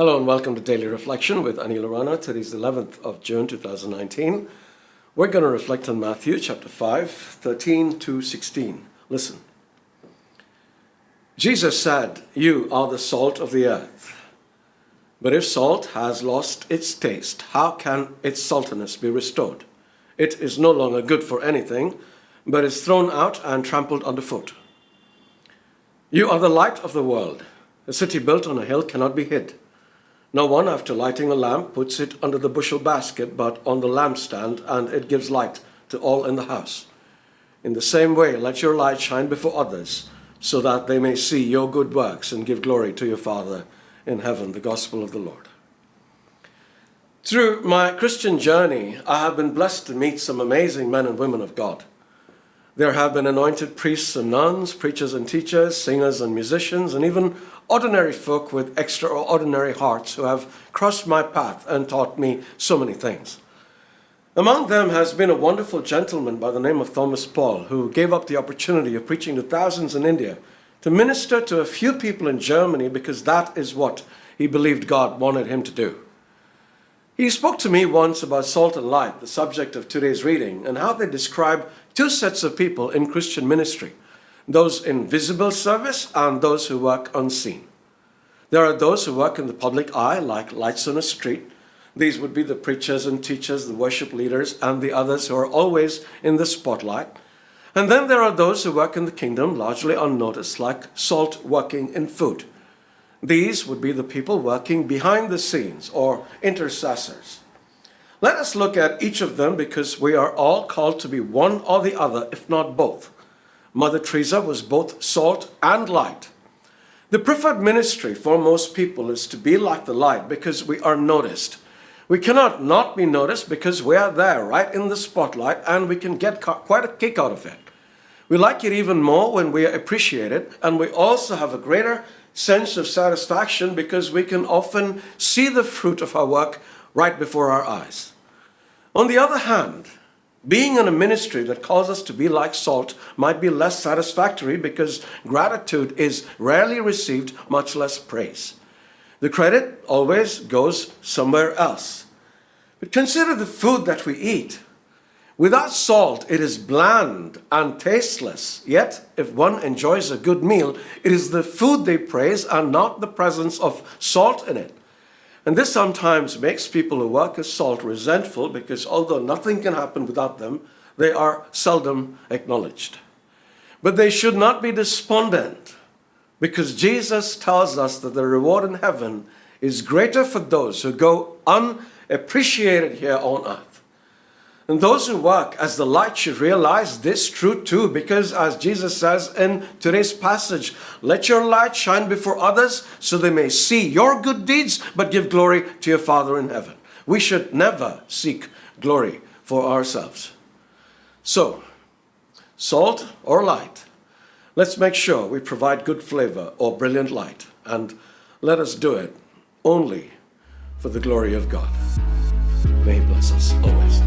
Hello and welcome to Daily Reflection with Aneel Aranha. Today's the 11th of June 2019. We're going to reflect on Matthew chapter 5, 13 to 16. Listen. Jesus said, "You are the salt of the earth. But if salt has lost its taste, how can its saltiness be restored? It is no longer good for anything, but is thrown out and trampled underfoot. You are the light of the world. A city built on a hill cannot be hid. No one, after lighting a lamp, puts it under the bushel basket, but on the lampstand, and it gives light to all in the house. In the same way, let your light shine before others, so that they may see your good works and give glory to your Father in heaven." The Gospel of the Lord. Through my Christian journey, I have been blessed to meet some amazing men and women of God. There have been anointed priests and nuns, preachers and teachers, singers and musicians, and even ordinary folk with extraordinary hearts who have crossed my path and taught me so many things. Among them has been a wonderful gentleman by the name of Thomas Paul, who gave up the opportunity of preaching to thousands in India to minister to a few people in Germany because that is what he believed God wanted him to do. He spoke to me once about salt and light, the subject of today's reading, and how they describe two sets of people in Christian ministry: those in visible service and those who work unseen. There are those who work in the public eye, like lights on a street. These would be the preachers and teachers, the worship leaders, and the others who are always in the spotlight. And then there are those who work in the kingdom, largely unnoticed, like salt working in food. These would be the people working behind the scenes, or intercessors. Let us look at each of them, because we are all called to be one or the other, if not both. Mother Teresa was both salt and light. The preferred ministry for most people is to be like the light, because we are noticed. We cannot not be noticed because we are there, right in the spotlight, and we can get quite a kick out of it. We like it even more when we are appreciated, and we also have a greater sense of satisfaction because we can often see the fruit of our work right before our eyes. On the other hand, being in a ministry that calls us to be like salt might be less satisfactory because gratitude is rarely received, much less praise. The credit always goes somewhere else. But consider the food that we eat. Without salt, it is bland and tasteless. Yet, if one enjoys a good meal, it is the food they praise and not the presence of salt in it. And this sometimes makes people who work as salt resentful because although nothing can happen without them, they are seldom acknowledged. But they should not be despondent, because Jesus tells us that the reward in heaven is greater for those who go unappreciated here on earth. And those who work as the light should realize this truth too, because as Jesus says in today's passage, "Let your light shine before others so they may see your good deeds, but give glory to your Father in heaven." We should never seek glory for ourselves. So, salt or light, let's make sure we provide good flavor or brilliant light, and let us do it only for the glory of God. May He bless us always.